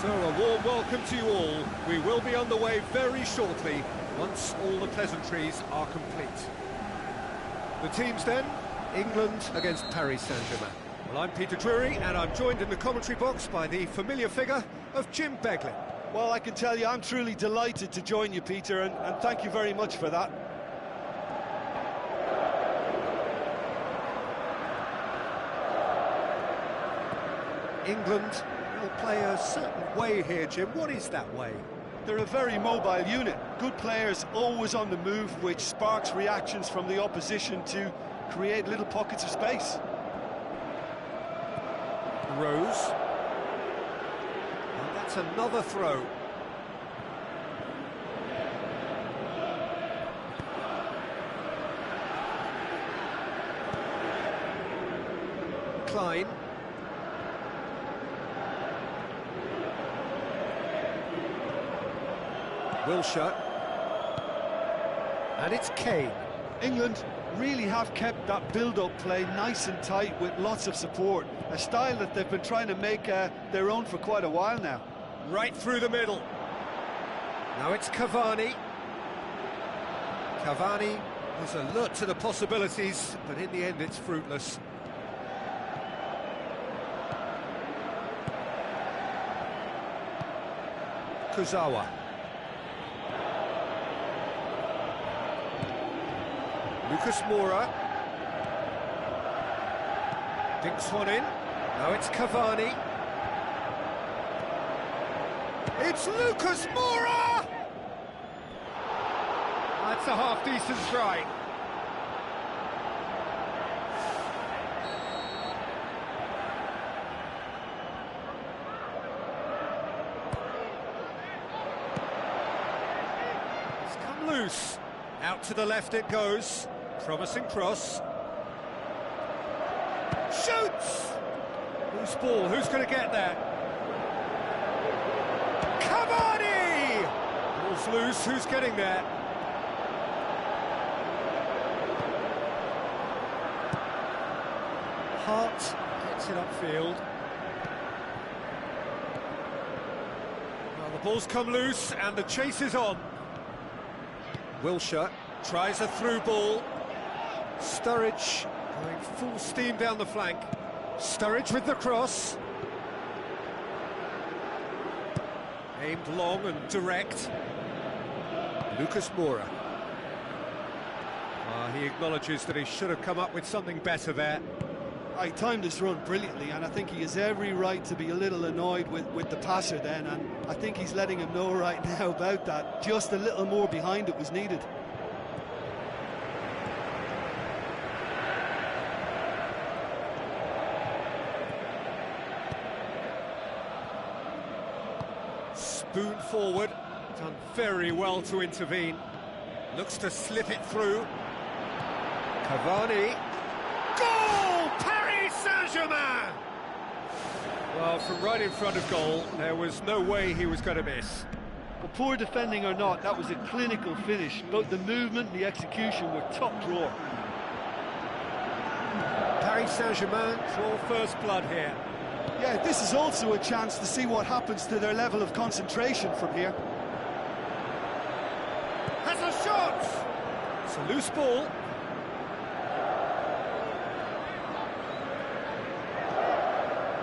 So a warm welcome to you all. We will be on the way very shortly, once all the pleasantries are complete. The teams then, England against Paris Saint-Germain. Well, I'm Peter Drury, and I'm joined in the commentary box by the familiar figure of Jim Beglin. Well, I can tell you I'm truly delighted to join you, Peter, and thank you very much for that. England will play a certain way here, Jim. What is that way? They're a very mobile unit. Good players always on the move, which sparks reactions from the opposition to create little pockets of space. Rose. And that's another throw. Klein. Wilshere. And it's Kane. England really have kept that build-up play nice and tight with lots of support, a style that they've been trying to make their own for quite a while now. Right through the middle. Now it's Cavani. Cavani was alert to the possibilities, but in the end it's fruitless. Kurzawa. Lucas Moura. Dinks one in. Now it's Cavani. It's Lucas Moura! That's a half-decent strike. loose. Out to the left it goes. Promising cross. Shoots! Loose ball, who's going to get there? Cavani! Ball's loose, who's getting there? Hart gets it upfield. Well, the ball's come loose and the chase is on. Wilshere tries a through ball. Sturridge going full steam down the flank. Sturridge with the cross. Aimed long and direct. Lucas Moura. He acknowledges that he should have come up with something better there. I timed this run brilliantly, and I think he has every right to be a little annoyed with the passer then, and I think he's letting him know right now about that. Just a little more behind it was needed. Spoon forward, done very well to intervene. Looks to slip it through. Cavani. Goal! Paris Saint-Germain! Well, from right in front of goal, there was no way he was going to miss. Well, poor defending or not, that was a clinical finish. Both the movement and the execution were top drawer. Paris Saint-Germain draw first blood here. Yeah, this is also a chance to see what happens to their level of concentration from here. Has a shot! It's a loose ball.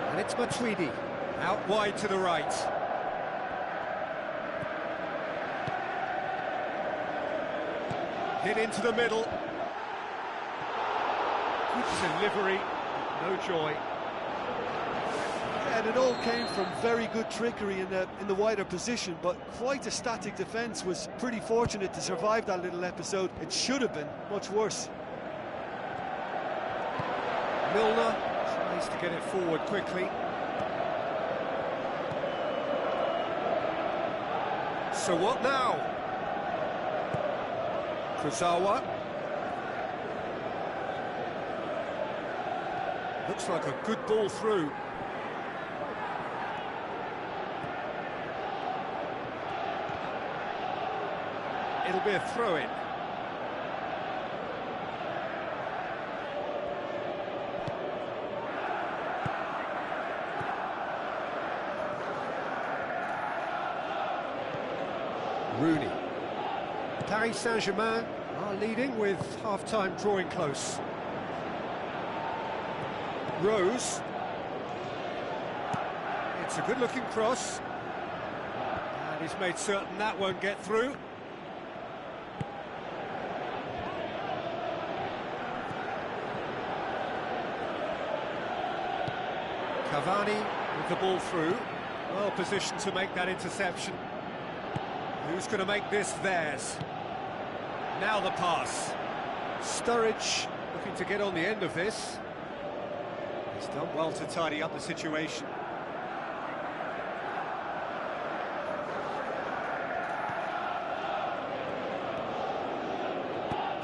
And it's Matuidi, out wide to the right. Hit into the middle. Good delivery, no joy. And it all came from very good trickery in the wider position, but quite a static defence. Was pretty fortunate to survive that little episode. It should have been much worse. Milner tries to get it forward quickly. So what now? Kurzawa. Looks like a good ball through. It'll be a throw-in. Rooney. Paris Saint-Germain are leading with half-time drawing close. Rose. It's a good-looking cross. And he's made certain that won't get through. Cavani with the ball through, well positioned to make that interception. Who's going to make this theirs? Now the pass. Sturridge looking to get on the end of this. He's done well to tidy up the situation.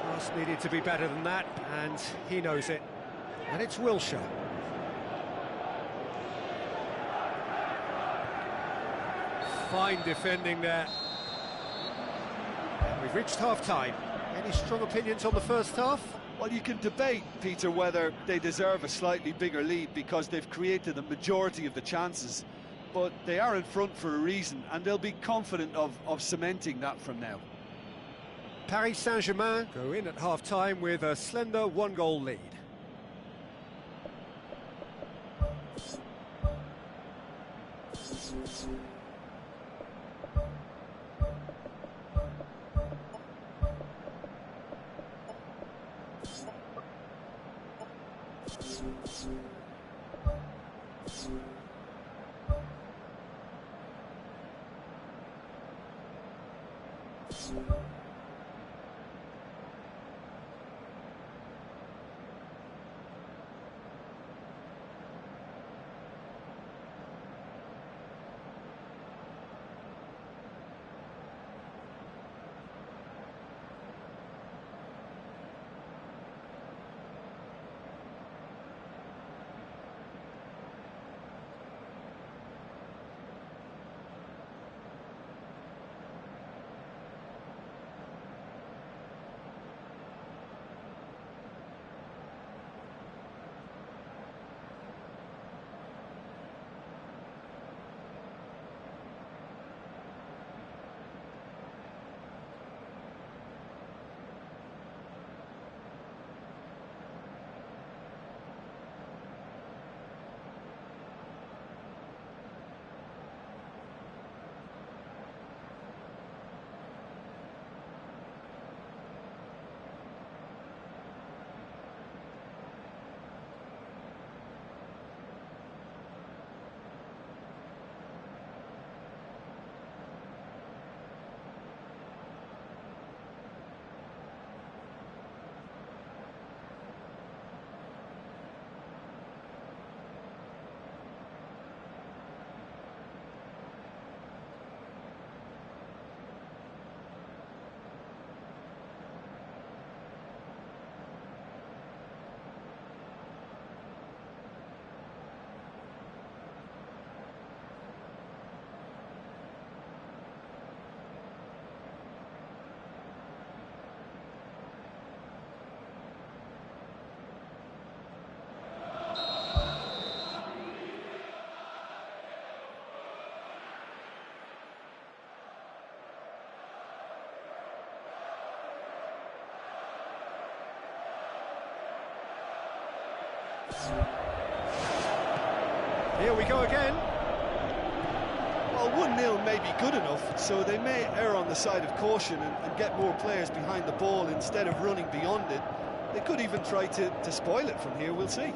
Pass needed to be better than that, and he knows it. And it's Wilshere. Fine defending there. We've reached half-time. Any strong opinions on the first half? Well, you can debate, Peter, whether they deserve a slightly bigger lead because they've created the majority of the chances. But they are in front for a reason, and they'll be confident of cementing that from now. Paris Saint-Germain go in at half-time with a slender one-goal lead. Here we go again. Well, 1-0 may be good enough, so they may err on the side of caution and get more players behind the ball instead of running beyond it. They could even try to spoil it from here, we'll see.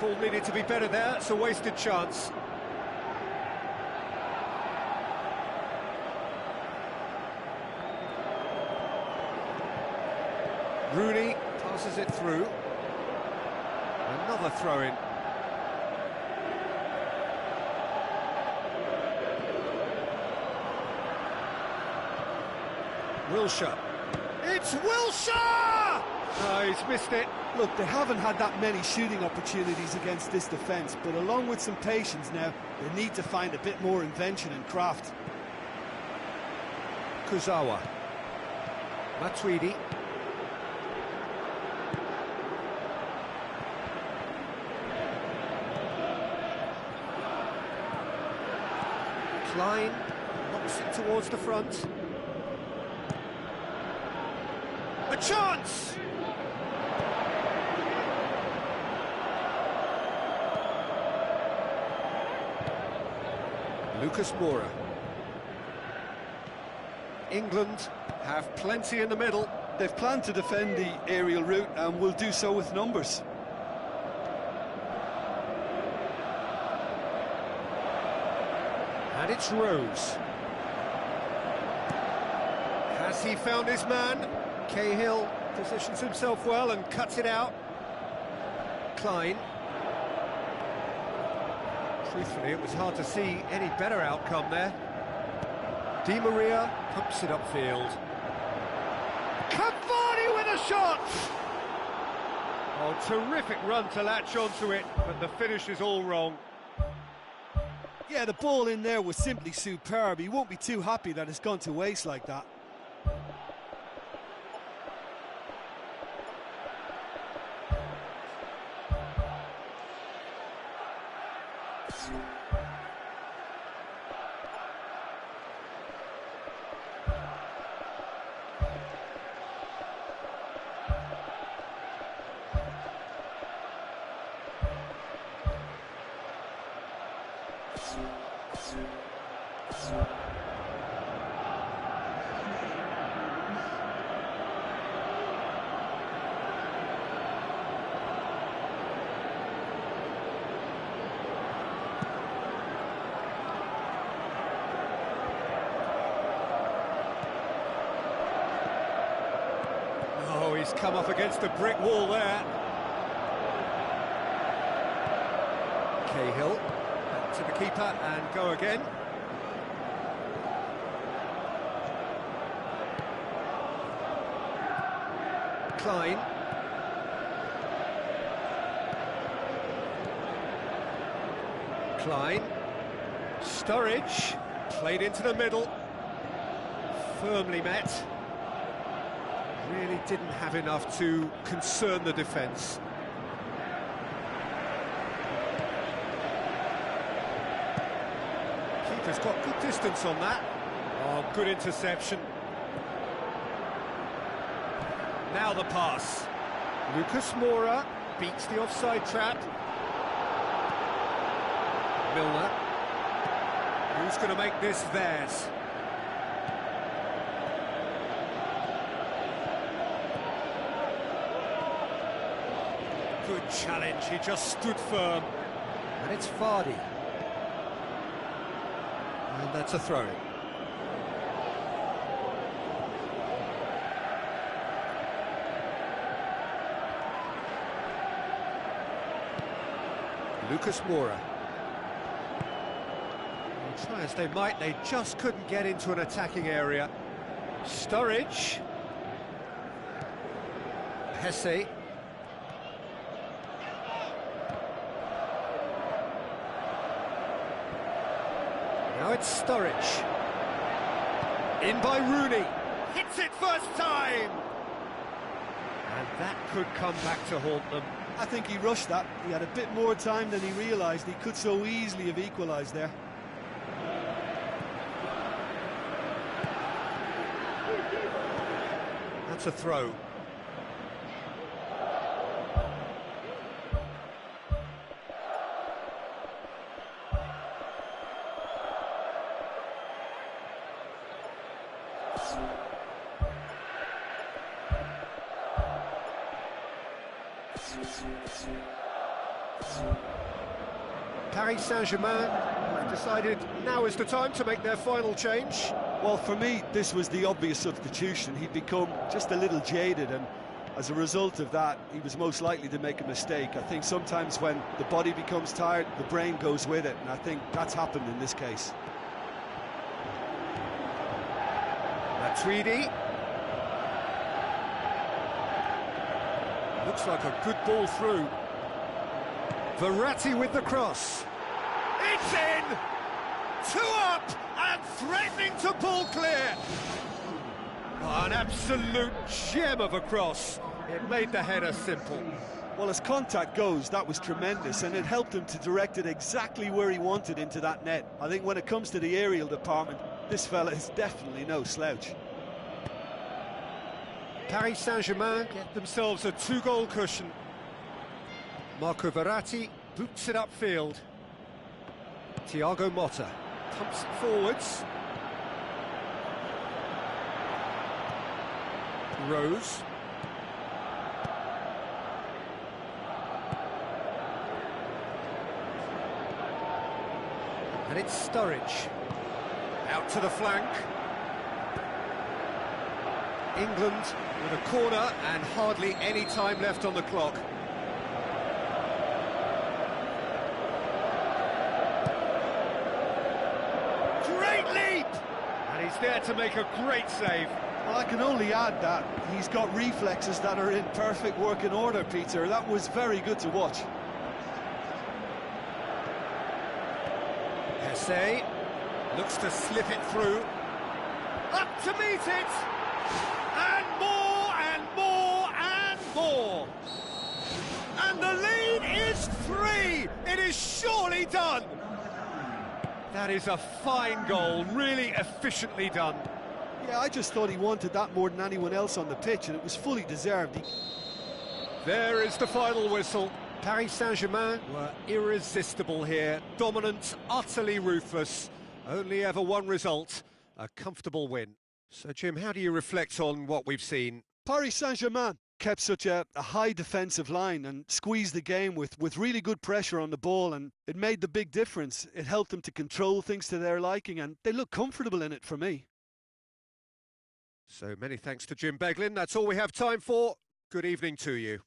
Ball needed to be better there, it's a wasted chance. Rooney passes it through. Another throw-in. Wilshere. It's Wilshere! Oh, he's missed it. Look, they haven't had that many shooting opportunities against this defence, but along with some patience now, they need to find a bit more invention and craft. Kurzawa. Matuidi. Klein knocks it towards the front. A chance! Lucas Moura. England have plenty in the middle. They've planned to defend the aerial route and will do so with numbers. And it's Rose. Has he found his man? Cahill positions himself well and cuts it out. Klein. Truthfully, it was hard to see any better outcome there. Di Maria pumps it upfield. Cavani with a shot! Oh, terrific run to latch onto it, but the finish is all wrong. Yeah, the ball in there was simply superb. He won't be too happy that it's gone to waste like that. Oh, he's come up against a brick wall there. Cahill, back to the keeper and go again. Klein. Klein. Sturridge, played into the middle. Firmly met. Really didn't have enough to concern the defence. Keeper's got good distance on that. Oh, good interception. Now the pass. Lucas Moura beats the offside trap. Milner. Who's going to make this theirs? Good challenge, he just stood firm. And it's Vardy. And that's a throw-in. Lucas Moura. Well, try as they might, they just couldn't get into an attacking area. Sturridge. Hesse. Now it's Sturridge. In by Rooney. Hits it first time! And that could come back to haunt them. I think he rushed that. He had a bit more time than he realised. He could so easily have equalised there. That's a throw. Paris Saint-Germain have decided now is the time to make their final change. Well, for me, this was the obvious substitution. He'd become just a little jaded, and as a result of that, he was most likely to make a mistake. I think sometimes when the body becomes tired, the brain goes with it, and I think that's happened in this case. Matuidi. Looks like a good ball through. Verratti with the cross. It's in! 2 up and threatening to pull clear. Oh, an absolute gem of a cross. It made the header simple. Well, as contact goes, that was tremendous, and it helped him to direct it exactly where he wanted into that net. I think when it comes to the aerial department, this fella is definitely no slouch. Paris Saint-Germain get themselves a 2-goal cushion. Marco Verratti boots it upfield. Thiago Motta pumps it forwards. Rose. And it's Sturridge. Out to the flank. England with a corner and hardly any time left on the clock. Great leap! And he's there to make a great save. Well, I can only add that he's got reflexes that are in perfect working order, Peter. That was very good to watch. Hesse looks to slip it through. Up to meet it! And more, and more, and more! And the lead is 3! It is surely done! That is a fine goal, really efficiently done. Yeah, I just thought he wanted that more than anyone else on the pitch, and it was fully deserved. There is the final whistle. Paris Saint-Germain were irresistible here. Dominant, utterly ruthless. Only ever one result, a comfortable win. So, Jim, how do you reflect on what we've seen? Paris Saint-Germain kept such a high defensive line and squeezed the game with really good pressure on the ball, and it made the big difference. It helped them to control things to their liking, and they look comfortable in it for me. So many thanks to Jim Beglin. That's all we have time for. Good evening to you.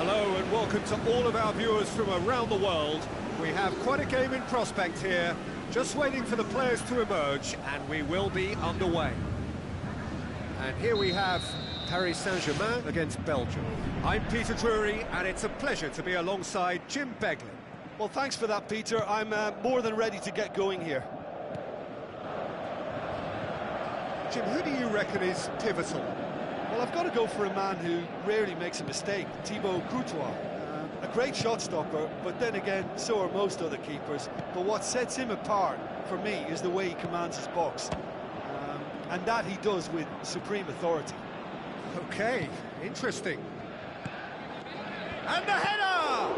Hello and welcome to all of our viewers from around the world. We have quite a game in prospect here, just waiting for the players to emerge, and we will be underway. And here we have Paris Saint-Germain against Belgium. I'm Peter Drury, and it's a pleasure to be alongside Jim Beglin. Well, thanks for that, Peter. I'm more than ready to get going here. Jim, who do you reckon is pivotal? Well, I've got to go for a man who rarely makes a mistake, Thibaut Courtois. A great shot stopper, but then again, so are most other keepers. But what sets him apart, for me, is the way he commands his box. And that he does with supreme authority. OK, interesting. And the header!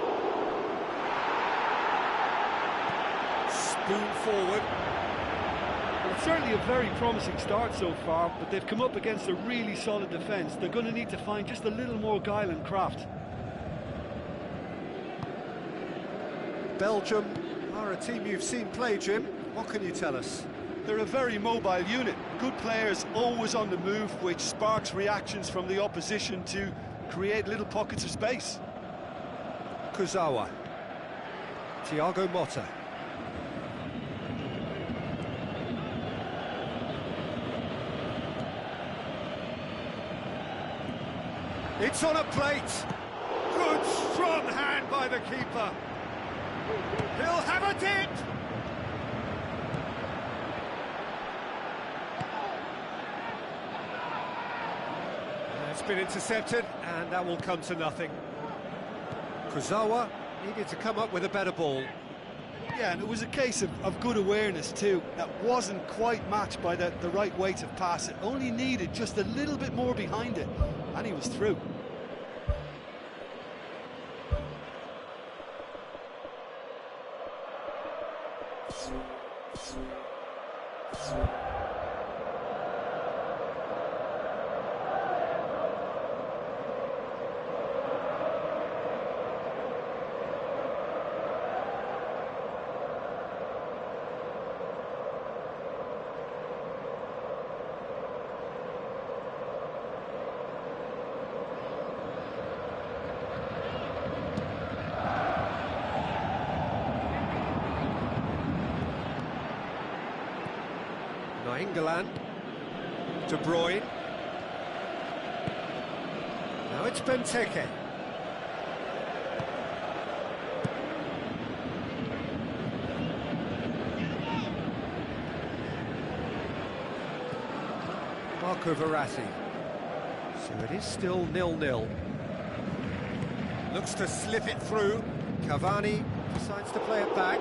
Spoon forward. Well, it's certainly a very promising start so far, but they've come up against a really solid defence. They're going to need to find just a little more guile and craft. Belgium are a team you've seen play, Jim. What can you tell us? They're a very mobile unit. Good players always on the move, which sparks reactions from the opposition to create little pockets of space. Kurzawa. Thiago Motta. It's on a plate. Good Strong hand by the keeper. He'll have it in. It's been intercepted, and that will come to nothing. Kurzawa needed to come up with a better ball. Yeah, and it was a case of good awareness too. That wasn't quite matched by the right weight of pass. It only needed just a little bit more behind it, and he was through. England, De Bruyne. Now it's Benteke. Marco Verratti. So it is still 0-0. Looks to slip it through. Cavani decides to play it back.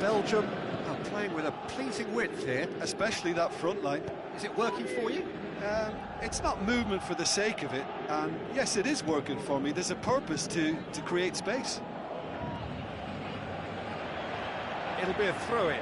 Belgium are playing with a pleasing width here. Especially that front line. Is it working for you? It's not movement for the sake of it, and yes, it is working for me. There's a purpose to create space. It'll be a throw-in.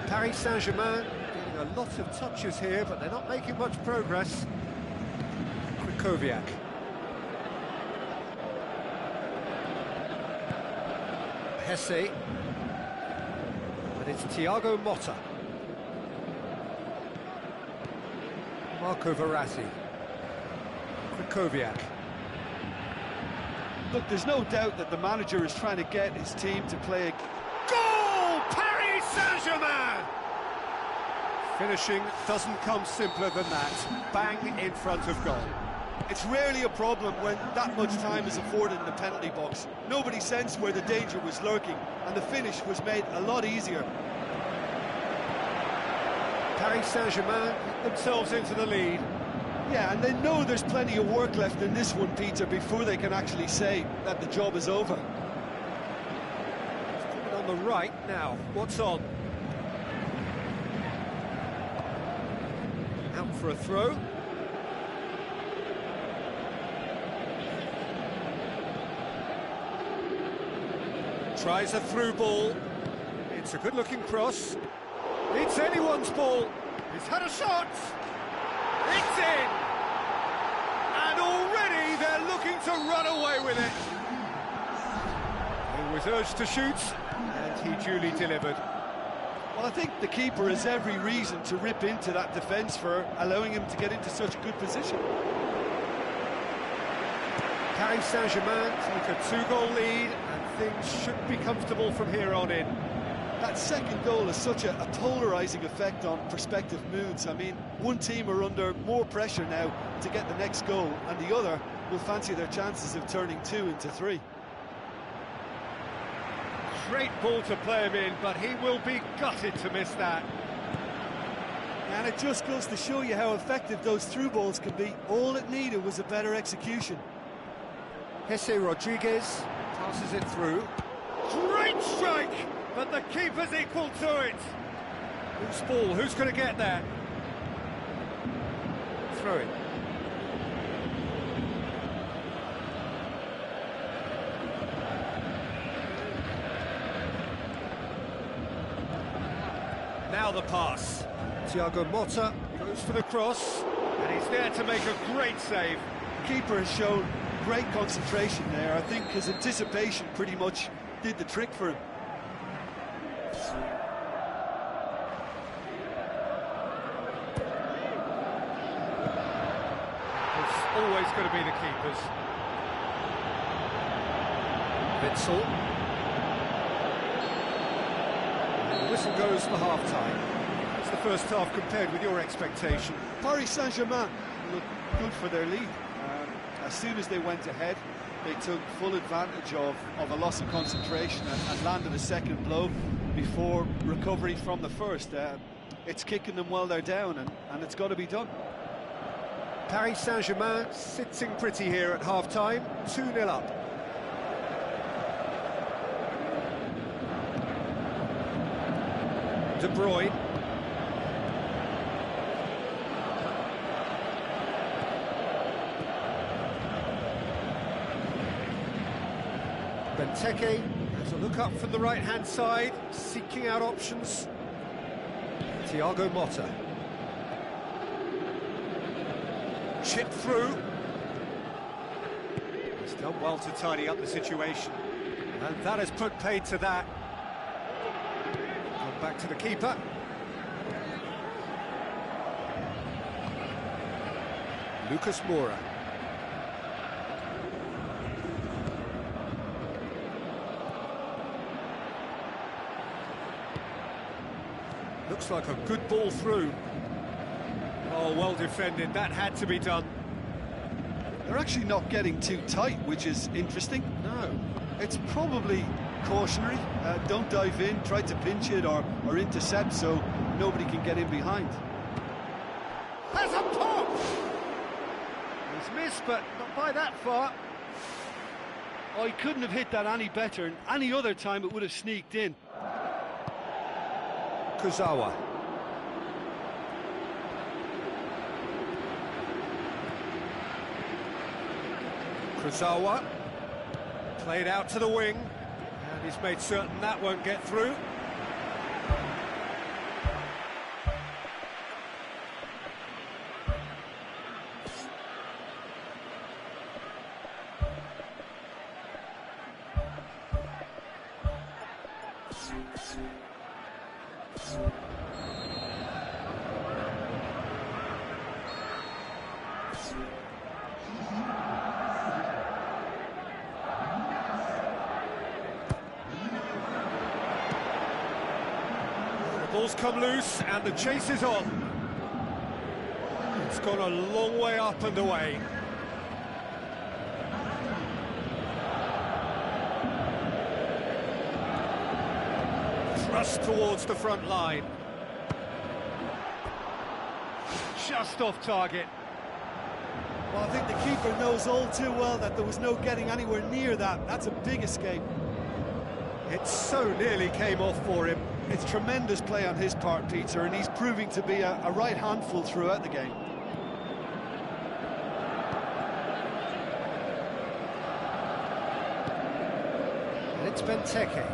Paris Saint-Germain getting a lot of touches here, but they're not making much progress. Krychowiak. Hesse. And it's Thiago Motta. Marco Verratti. Krychowiak. Look, there's no doubt that the manager is trying to get his team to play a... Goal! Paris Saint-Germain! Finishing doesn't come simpler than that. Bang in front of goal. It's rarely a problem when that much time is afforded in the penalty box. Nobody sensed where the danger was lurking, and the finish was made a lot easier. Paris Saint-Germain themselves into the lead. Yeah, and they know there's plenty of work left in this one, Peter, before they can actually say that the job is over. It's coming on the right now. What's on? Out for a throw. Tries a through ball. It's a good-looking cross. It's anyone's ball. He's had a shot. It's in. And already they're looking to run away with it. He was urged to shoot, and he duly delivered. Well, I think the keeper has every reason to rip into that defence for allowing him to get into such a good position. Paris Saint-Germain take a 2-goal lead, and things should be comfortable from here on in. That second goal has such a polarising effect on prospective moods. I mean, one team are under more pressure now to get the next goal, and the other will fancy their chances of turning 2 into 3. Great ball to play him in, but he will be gutted to miss that. And it just goes to show you how effective those through balls can be. All it needed was a better execution. Jesse Rodriguez passes it through. Great strike, but the keeper's equal to it. Whose ball? Who's going to get there? Throw it. Now the pass. Thiago Motta goes for the cross, and he's there to make a great save. The keeper has shown great concentration there. I think his anticipation pretty much did the trick for him. It's always going to be the keepers. Witsel. And the whistle goes for half-time. That's the first half compared with your expectation. Paris Saint-Germain looked good for their lead. As soon as they went ahead, they took full advantage of a loss of concentration and landed a second blow before recovery from the first. It's kicking them while they're down, and it's got to be done. Paris Saint-Germain sitting pretty here at half-time, 2-0 up. De Bruyne. Benteke has a look up from the right-hand side, seeking out options. Thiago Motta. Chip through. He's done well to tidy up the situation. And that has put paid to that. Come back to the keeper. Lucas Moura. Looks like a good ball through. Oh, well defended. That had to be done. They're actually not getting too tight, which is interesting. No. It's probably cautionary. Don't dive in, try to pinch it or intercept so nobody can get in behind. Has a pop! He's missed, but not by that far. Oh, he couldn't have hit that any better, and any other time it would have sneaked in. Kurzawa. Kurzawa played out to the wing, and he's made certain that won't get through. The ball's come loose and the chase is on. It's gone a long way up and away. Thrust towards the front line. Just off target. Well, I think the keeper knows all too well that there was no getting anywhere near that. That's a big escape. It so nearly came off for him. It's tremendous play on his part, Peter, and he's proving to be a right handful throughout the game. And it's Benteke.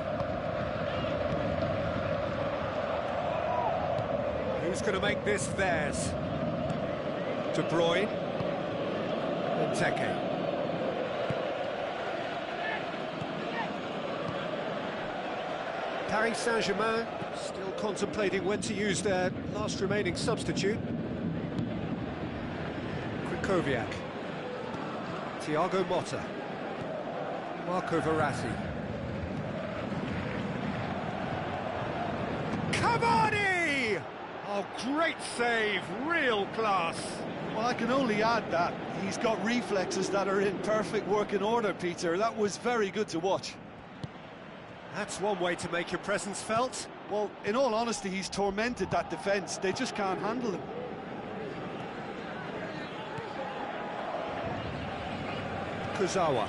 Who's going to make this theirs? De Bruyne. Benteke. Paris Saint-Germain still contemplating when to use their last remaining substitute. Krychowiak. Thiago Motta. Marco Verratti. Cavani! Oh, great save, real class. Well, I can only add that he's got reflexes that are in perfect working order, Peter. That was very good to watch. That's one way to make your presence felt. Well, in all honesty, he's tormented that defence. They just can't handle him. Kurzawa.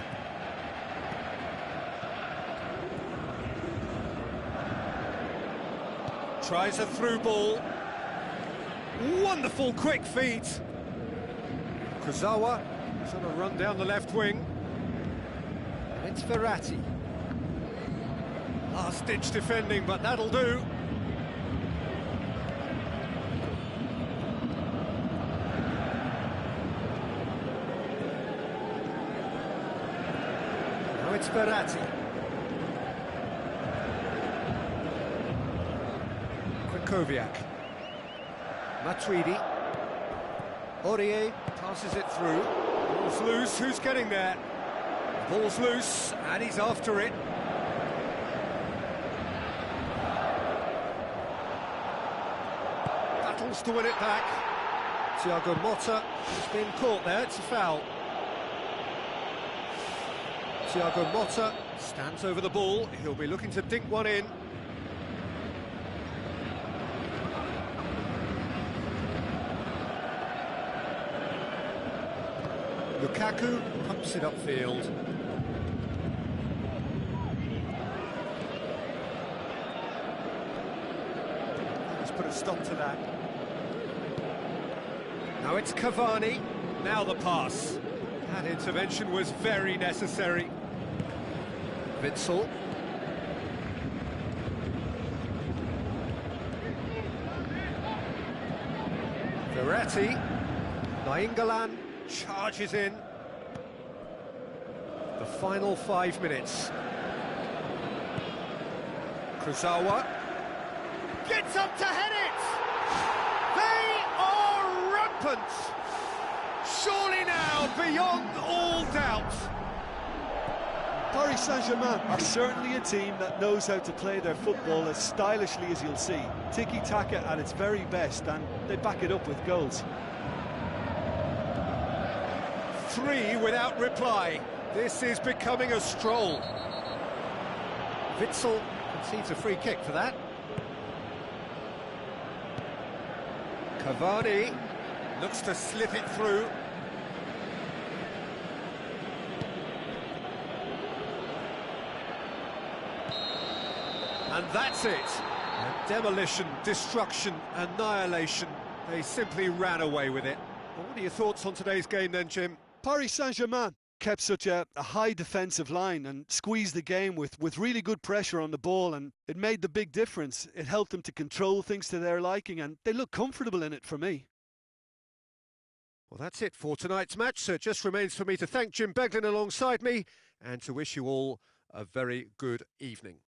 Tries a through ball. Wonderful quick feet. Kurzawa is on a run down the left wing. And it's Verratti. Last-ditch defending, but that'll do. Now it's Verratti. Krychowiak. Matuidi. Aurier passes it through. Ball's loose, who's getting there? Ball's loose, and he's after it. Battles to win it back. Thiago Motta has been caught there, it's a foul. Thiago Motta stands over the ball, he'll be looking to dink one in. Lukaku pumps it upfield. Let's put a stop to that. Now it's Cavani. Now the pass. That intervention was very necessary. Witsel. Verratti. Nainggolan charges in. The final 5 minutes. Kurzawa gets up to head it! They are rampant! Surely now, beyond all doubt. Paris Saint-Germain are certainly a team that knows how to play their football as stylishly as you'll see. Tiki-taka at its very best, and they back it up with goals. 3 without reply. This is becoming a stroll. Witsel concedes a free kick for that. Cavani looks to slip it through. And that's it. Demolition, destruction, annihilation. They simply ran away with it. Well, what are your thoughts on today's game then, Jim? Paris Saint-Germain kept such a high defensive line and squeezed the game with really good pressure on the ball, and it made the big difference. It helped them to control things to their liking, and they look comfortable in it for me. Well, that's it for tonight's match, so it just remains for me to thank Jim Beglin alongside me and to wish you all a very good evening.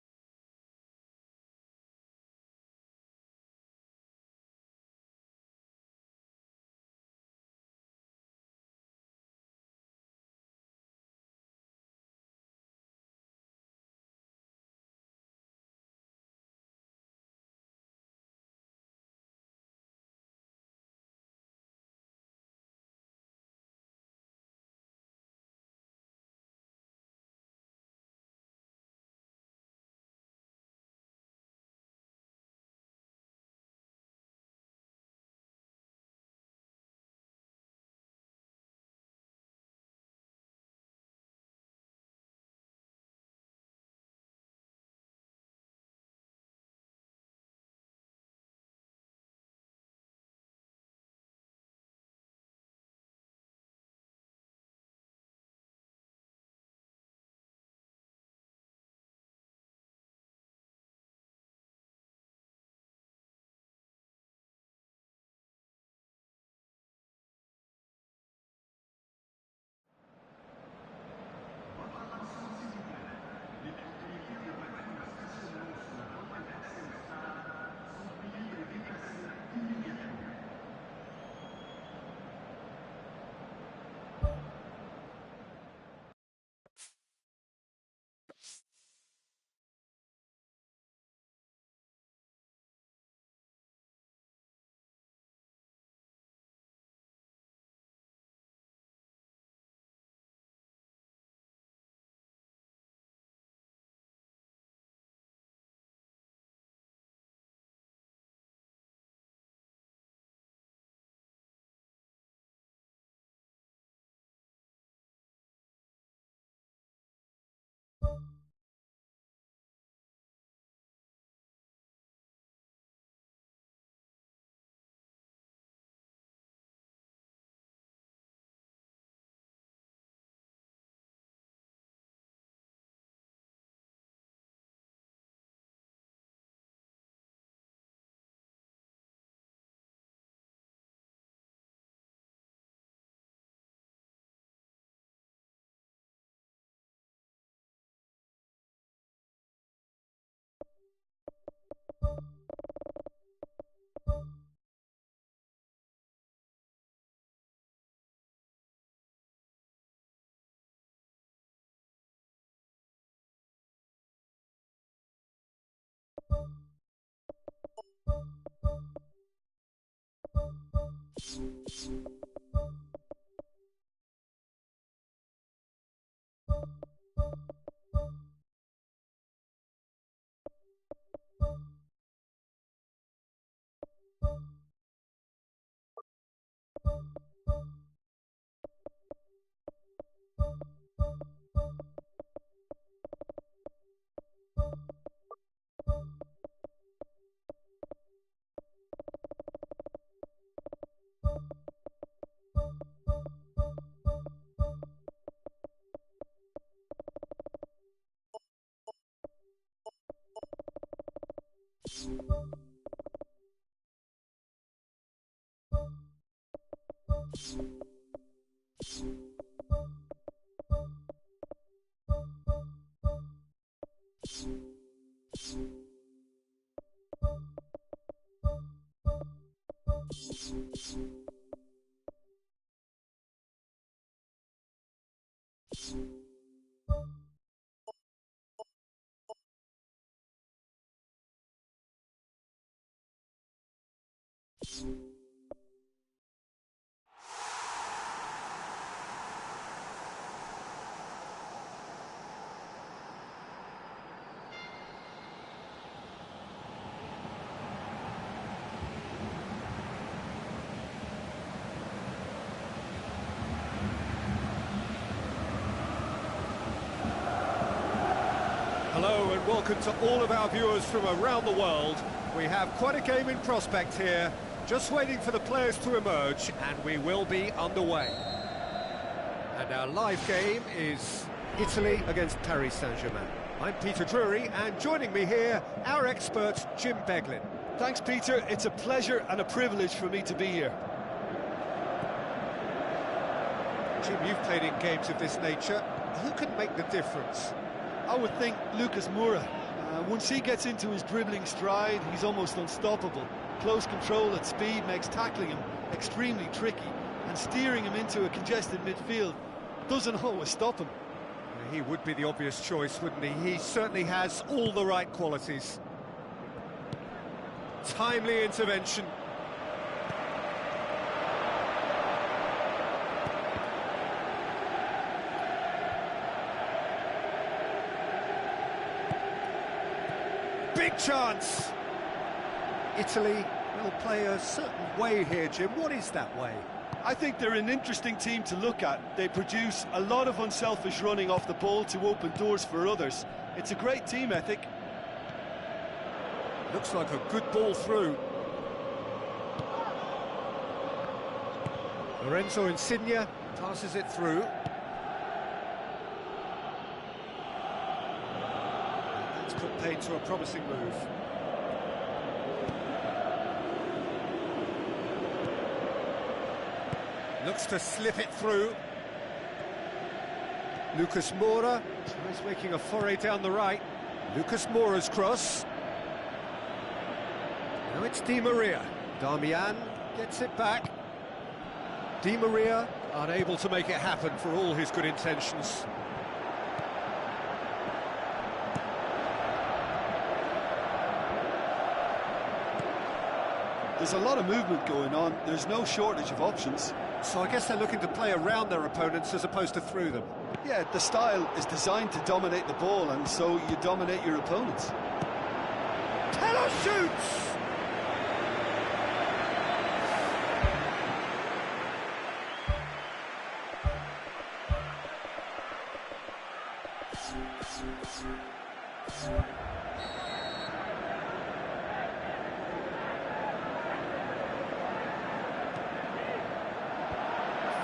Hello and welcome to all of our viewers from around the world. We have quite a game in prospect here, just waiting for the players to emerge, and we will be underway. And our live game is Italy against Paris Saint-Germain. I'm Peter Drury, and joining me here, our expert, Jim Beglin. Thanks, Peter. It's a pleasure and a privilege for me to be here. Jim, you've played in games of this nature. Who can make the difference? I would think Lucas Moura. Once he gets into his dribbling stride, he's almost unstoppable. Close control at speed makes tackling him extremely tricky, and steering him into a congested midfield doesn't always stop him. He would be the obvious choice, wouldn't he? He certainly has all the right qualities. Timely intervention. Big chance! Italy will play a certain way here, Jim. What is that way? I think they're an interesting team to look at. They produce a lot of unselfish running off the ball to open doors for others. It's a great team ethic. Looks like a good ball through. Lorenzo Insigne passes it through. That's put paid to a promising move. Looks to slip it through. Lucas Moura tries making a foray down the right. Lucas Moura's cross. Now it's Di Maria. Darmian gets it back. Di Maria unable to make it happen for all his good intentions. There's a lot of movement going on. There's no shortage of options. So I guess they're looking to play around their opponents as opposed to through them. Yeah, the style is designed to dominate the ball, and so you dominate your opponents. Teller shoots!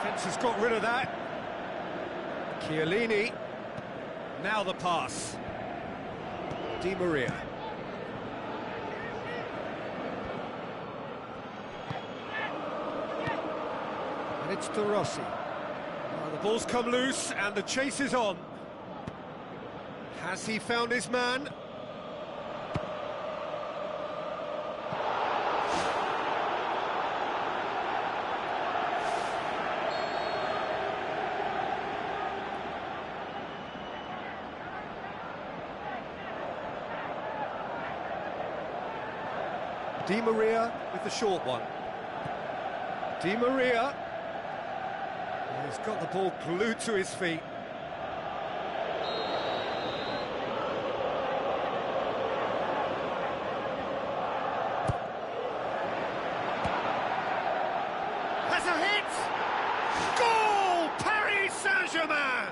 Fence has got rid of that. Chiellini. Now the pass. Di Maria. And it's De Rossi. The ball's come loose and the chase is on. Has he found his man? Di Maria with the short one. Di Maria. He's got the ball glued to his feet. Has a hit! Goal! Paris Saint-Germain!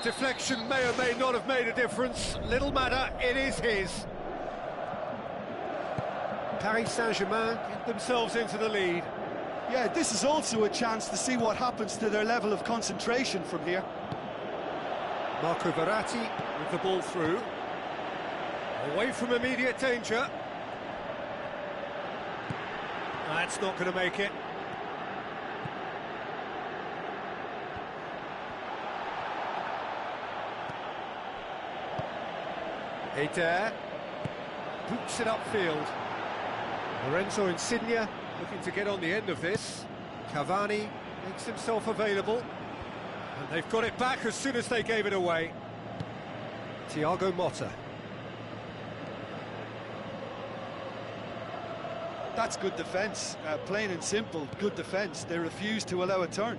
Deflection may or may not have made a difference. Little matter, it is his. Paris Saint-Germain get themselves into the lead. Yeah, this is also a chance to see what happens to their level of concentration from here. Marco Verratti with the ball through. Away from immediate danger. That's not going to make it. Eder boots it upfield. Wi닝2017 looking to get on the end of this. Cavani makes himself available. And they've got it back as soon as they gave it away. Thiago Motta. That's good defence, plain and simple, good defence. They refuse to allow a turn.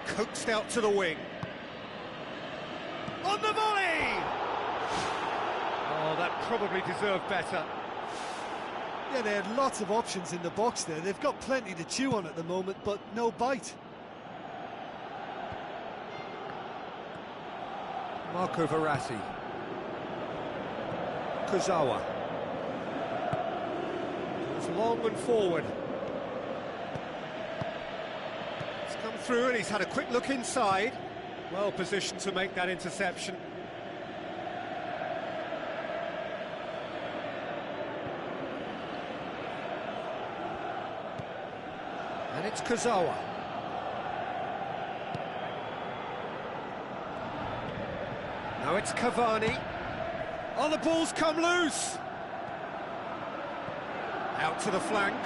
Coaxed out to the wing. On the volley! Oh, that probably deserved better. Yeah, they had lots of options in the box there. They've got plenty to chew on at the moment, but no bite. Marco Verratti. Kurzawa. It's long and forward. It's come through and he's had a quick look inside. Well positioned to make that interception. And it's Kurzawa. Now it's Cavani. Oh, the ball's come loose! Out to the flank.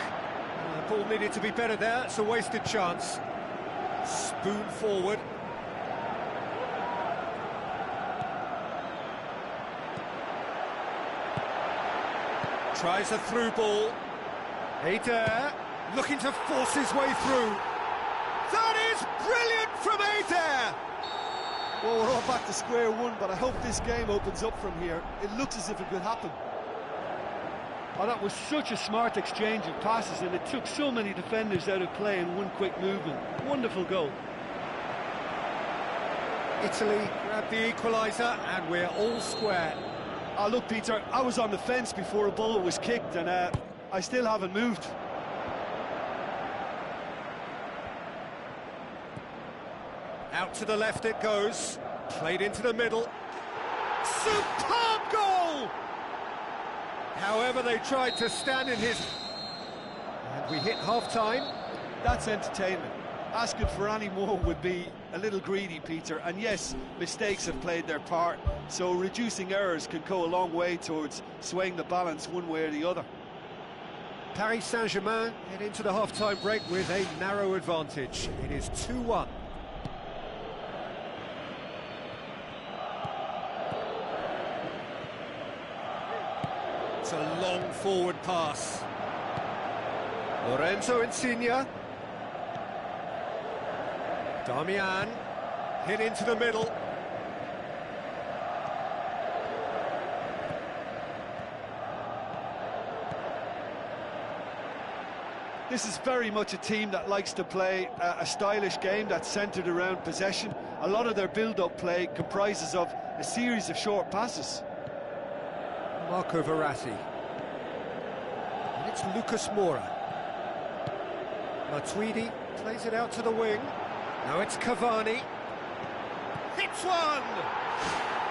The ball needed to be better there, it's a wasted chance. Spoon forward. Tries a through ball. Eder looking to force his way through. That is brilliant from Eder! Well, we're all back to square one, but I hope this game opens up from here. It looks as if it could happen. Oh, that was such a smart exchange of passes, and it took so many defenders out of play in one quick movement. Wonderful goal. Italy grabbed the equaliser, and we're all square. Oh, look, Peter, I was on the fence before a ball was kicked, and I still haven't moved. Out to the left it goes, played into the middle. Superb goal! However, they tried to stand in his... And we hit half-time. That's entertainment. Asking for any more would be a little greedy, Peter. And yes, mistakes have played their part, so reducing errors can go a long way towards swaying the balance one way or the other. Paris Saint-Germain head into the half-time break with a narrow advantage. It is 2-1. It's a long forward pass. Wi닝2017. Damian hit into the middle. This is very much a team that likes to play a stylish game that's centred around possession. A lot of their build-up play comprises of a series of short passes. Marco Verratti. And it's Lucas Moura. Matuidi plays it out to the wing. Now it's Cavani. Hits one!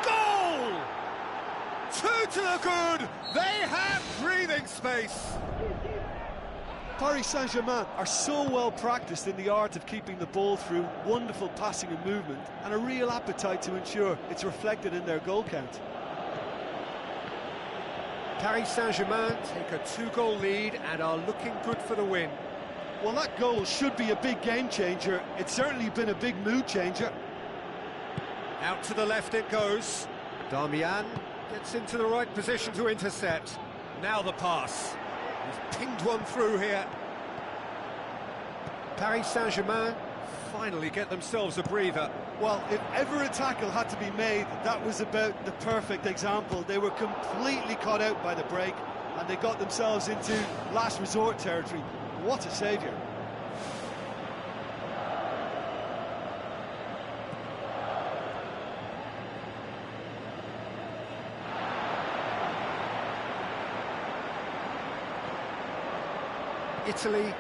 Goal! Two to the good! They have breathing space! Paris Saint-Germain are so well practiced in the art of keeping the ball through, wonderful passing and movement, and a real appetite to ensure it's reflected in their goal count. Paris Saint-Germain take a 2-goal lead and are looking good for the win. Well, that goal should be a big game changer. It's certainly been a big mood changer. Out to the left it goes. Damian Gets into the right position to intercept. Now the pass. He's pinged one through here. Paris Saint-Germain finally get themselves a breather. Well, if ever a tackle had to be made, that was about the perfect example. They were completely caught out by the break, and they got themselves into last resort territory. What a saviour. Italy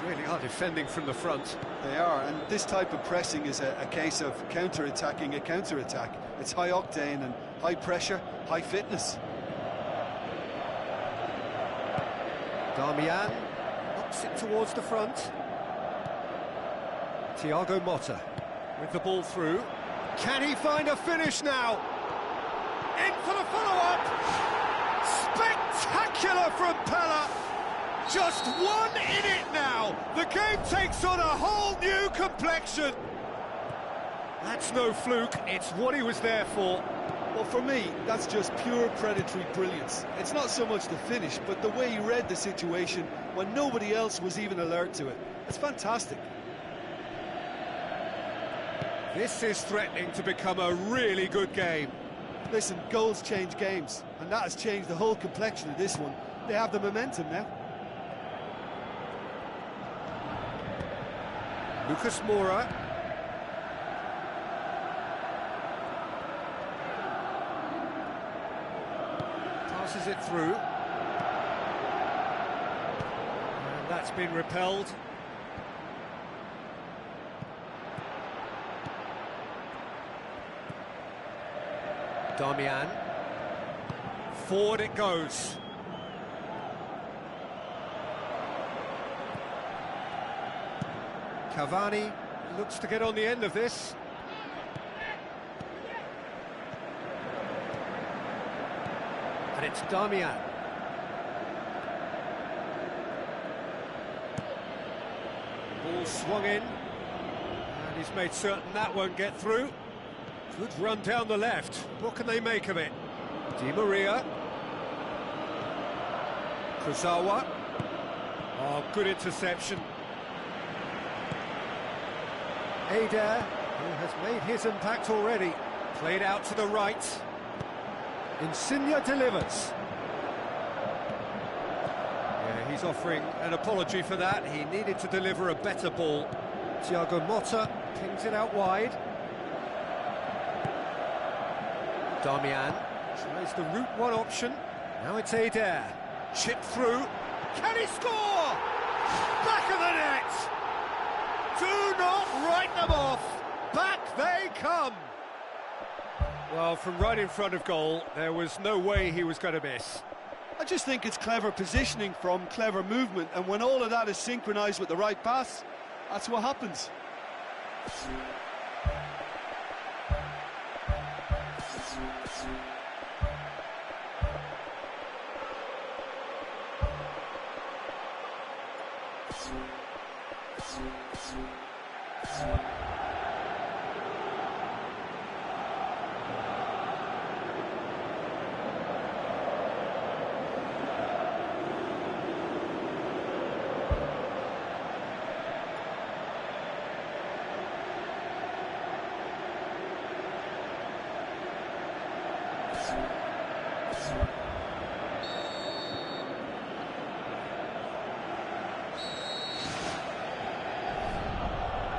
really are defending from the front. They are, and this type of pressing is a case of counter-attacking a counter-attack. It's high octane and high pressure, high fitness. Darmian knocks it towards the front. Thiago Motta with the ball through. Can he find a finish now? In for the follow-up! Spectacular from Pella! Just one in it now! The game takes on a whole new complexion! That's no fluke, it's what he was there for. Well, for me, that's just pure predatory brilliance. It's not so much the finish, but the way he read the situation when nobody else was even alert to it. It's fantastic. This is threatening to become a really good game. Listen, goals change games, and that has changed the whole complexion of this one. They have the momentum now. Lucas Moura. Passes it through. And that's been repelled. Darmian. Forward it goes. Cavani looks to get on the end of this. And it's Darmian. Ball swung in. And he's made certain that won't get through. Good run down the left. What can they make of it? Di Maria. Kurzawa. Oh, good interception. Adair, who has made his impact already, played out to the right. Insigne delivers. Yeah, he's offering an apology for that. He needed to deliver a better ball. Thiago Motta pings it out wide. Darmian tries the route one option. Now it's Adair. Chip through. Can he score? Back of the net! Do not write them off! Back they come! Well, from right in front of goal, there was no way he was going to miss. I just think it's clever positioning from clever movement, and when all of that is synchronised with the right pass, that's what happens.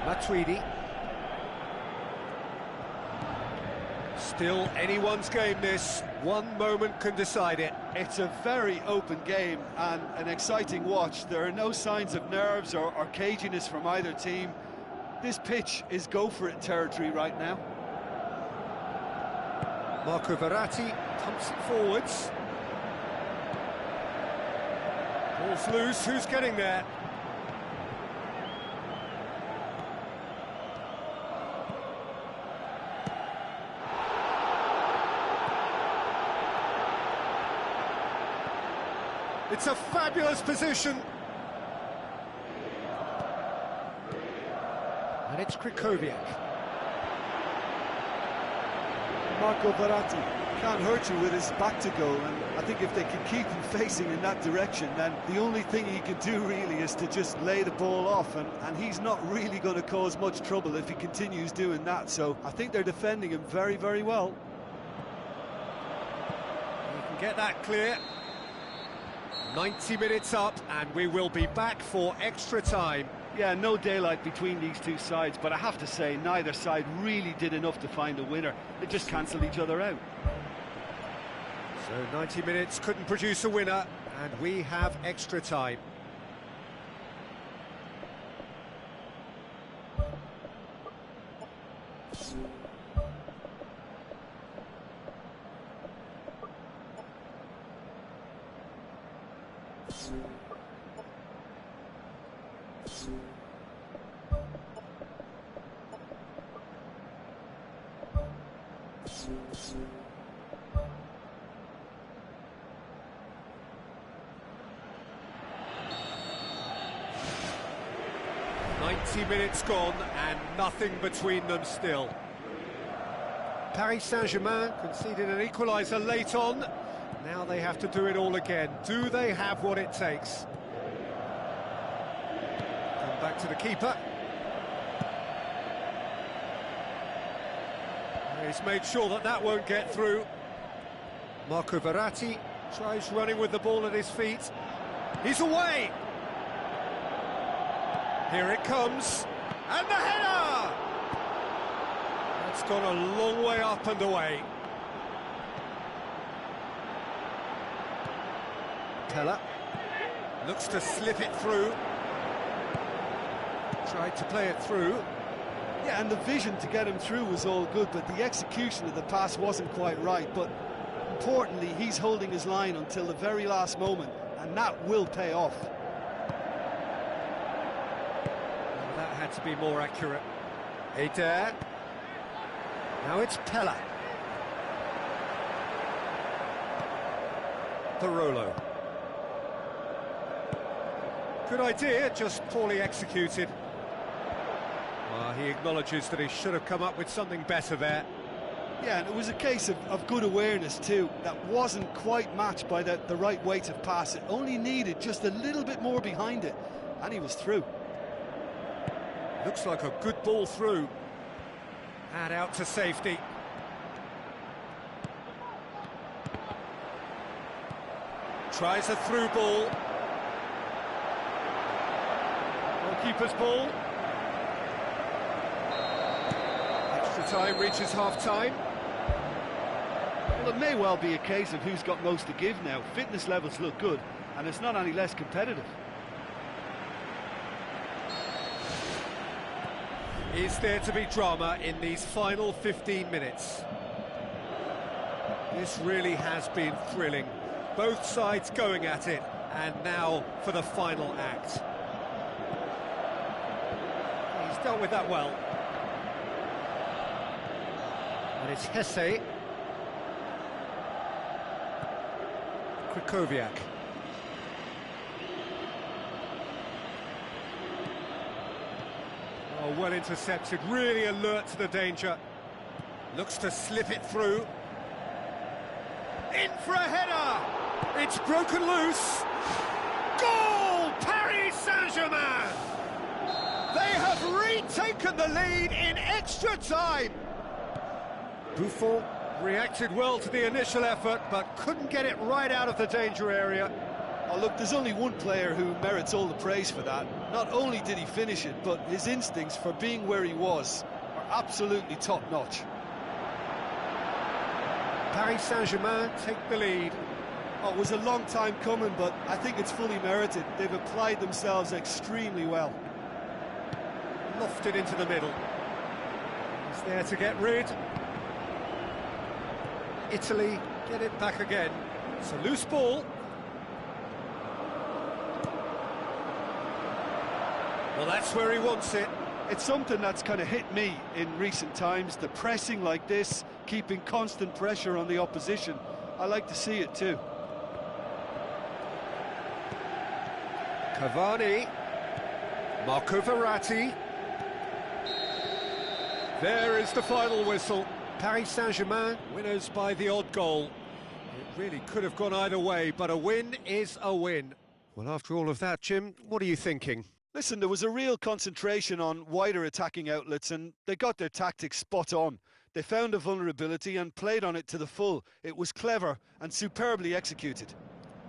Matuidi. Still anyone's game this. One moment can decide it. It's a very open game and an exciting watch. There are no signs of nerves or caginess from either team. This pitch is go-for-it territory right now. Marco Verratti pumps it forwards. Ball's loose, who's getting there? It's a fabulous position. And it's Krikoviak. Marco Verratti can't hurt you with his back to goal, and I think if they can keep him facing in that direction, then the only thing he can do really is to just lay the ball off, and he's not really going to cause much trouble if he continues doing that. So I think they're defending him very, very well. You can get that clear. 90 minutes up, and we will be back for extra time. Yeah, no daylight between these two sides, but I have to say neither side really did enough to find a winner. They just cancelled each other out. So 90 minutes couldn't produce a winner, and we have extra time. Minutes gone and nothing between them still. Paris Saint-Germain conceded an equaliser late on. Now they have to do it all again. Do they have what it takes? Come back to the keeper. He's made sure that that won't get through. Marco Verratti tries running with the ball at his feet. He's away! Here it comes, and the header! That's gone a long way up and away. Pella looks to slip it through. Tried to play it through. Yeah, and the vision to get him through was all good, but the execution of the pass wasn't quite right. But importantly, he's holding his line until the very last moment, and that will pay off. To be more accurate. Eder. Now it's Pella. Parolo. Good idea, just poorly executed. Well, he acknowledges that he should have come up with something better there. Yeah, and it was a case of good awareness too. That wasn't quite matched by the right weight of pass. It only needed just a little bit more behind it, and he was through. Looks like a good ball through. And out to safety. Tries a through ball. Goalkeeper's ball. Extra time reaches half-time. Well, it may well be a case of who's got most to give now. Fitness levels look good, and it's not any less competitive. Is there to be drama in these final 15 minutes? This really has been thrilling. Both sides going at it, and now for the final act. He's dealt with that well. And it's Hesse. Krychowiak. Oh, well intercepted, really alert to the danger. Looks to slip it through. In for a header! It's broken loose. Goal! Paris Saint-Germain! They have retaken the lead in extra time. Buffon reacted well to the initial effort, but couldn't get it right out of the danger area. Oh, look, there's only one player who merits all the praise for that. Not only did he finish it, but his instincts for being where he was are absolutely top-notch. Paris Saint-Germain take the lead. Oh, it was a long time coming, but I think it's fully merited. They've applied themselves extremely well. Lofted into the middle. He's there to get rid. Italy get it back again. It's a loose ball. Well, that's where he wants it. It's something that's kind of hit me in recent times, the pressing like this, keeping constant pressure on the opposition. I like to see it too. Cavani. Marco Verratti. There is the final whistle. Paris Saint-Germain, winners by the odd goal. It really could have gone either way, but a win is a win. Well, after all of that, Jim, what are you thinking? Listen, there was a real concentration on wider attacking outlets, and they got their tactics spot on. They found a vulnerability and played on it to the full. It was clever and superbly executed.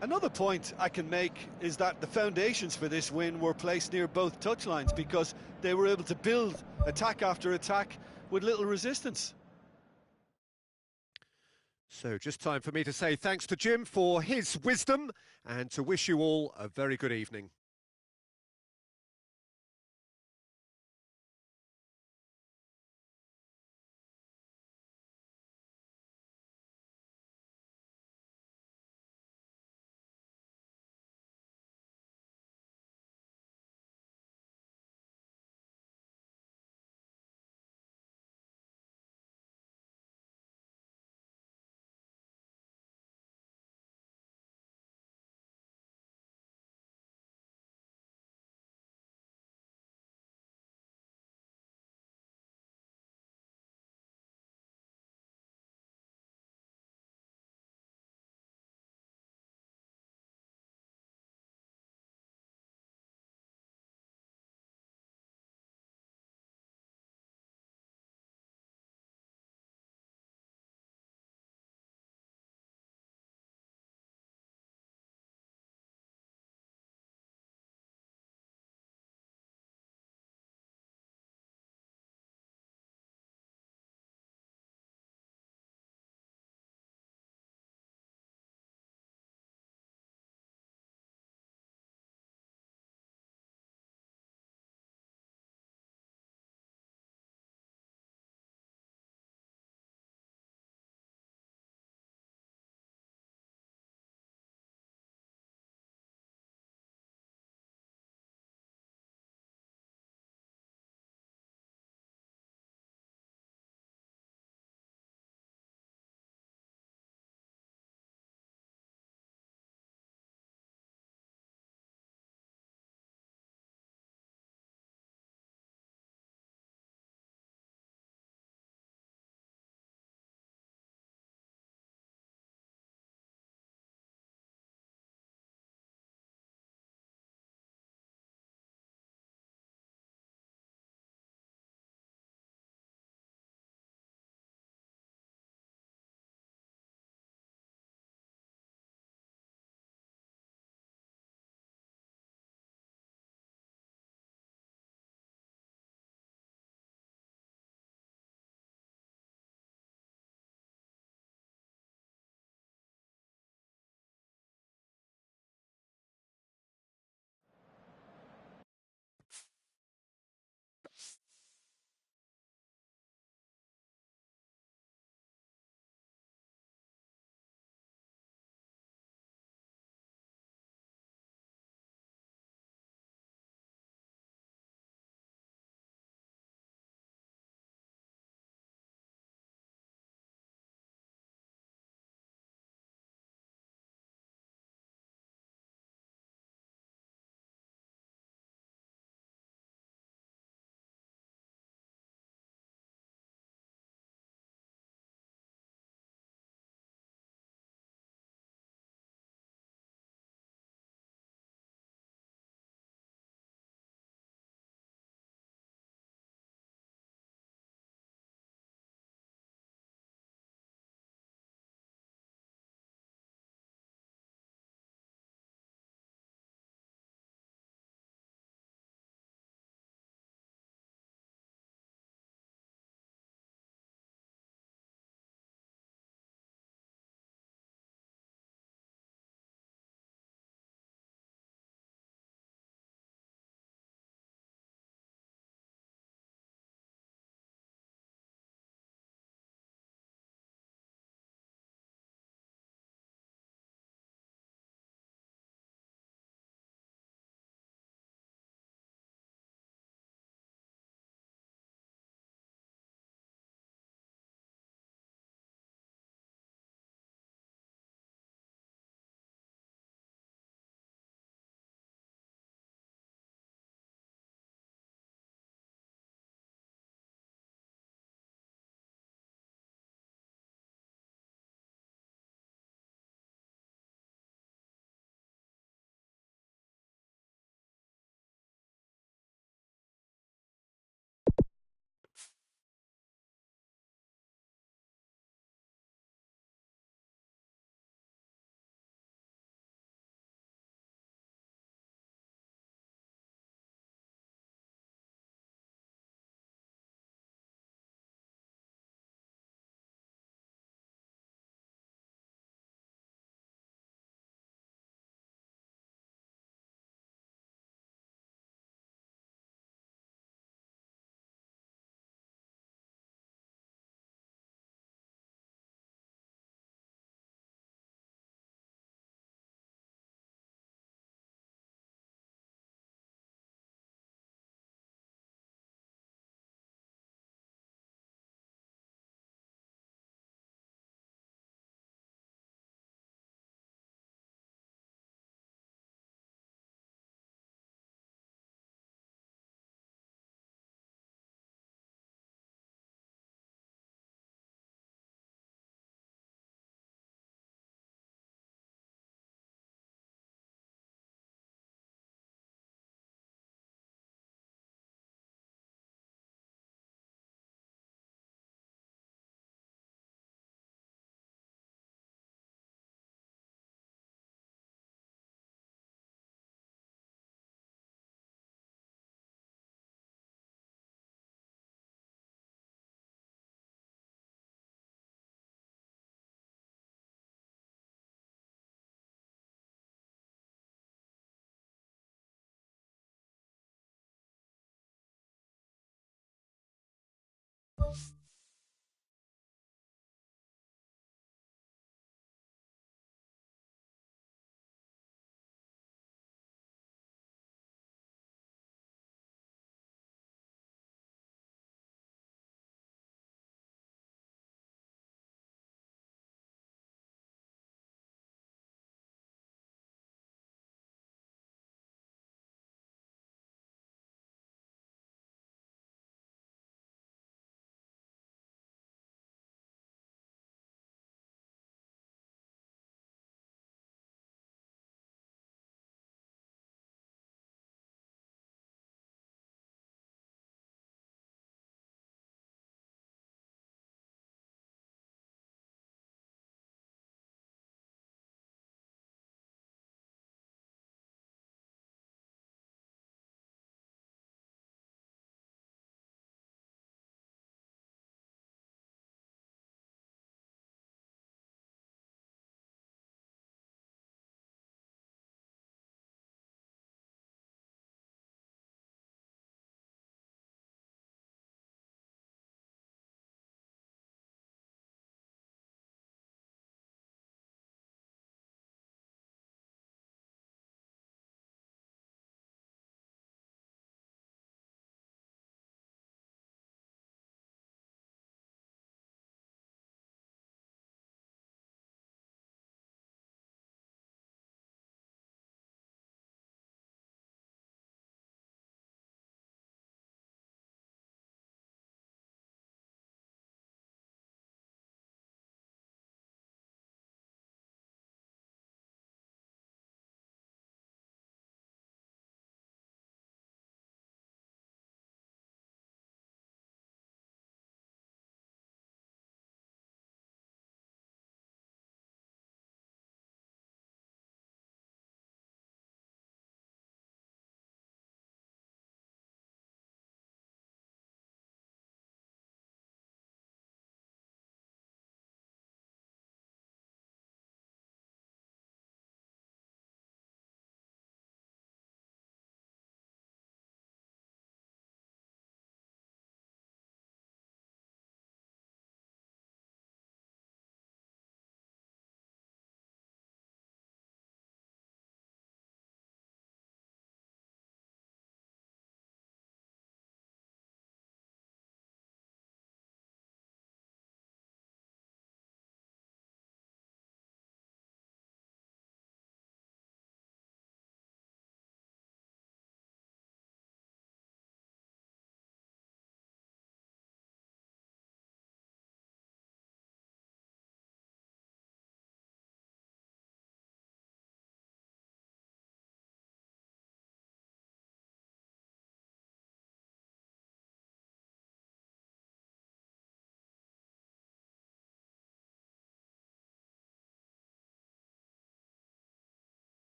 Another point I can make is that the foundations for this win were placed near both touchlines because they were able to build attack after attack with little resistance. So just time for me to say thanks to Jim for his wisdom and to wish you all a very good evening.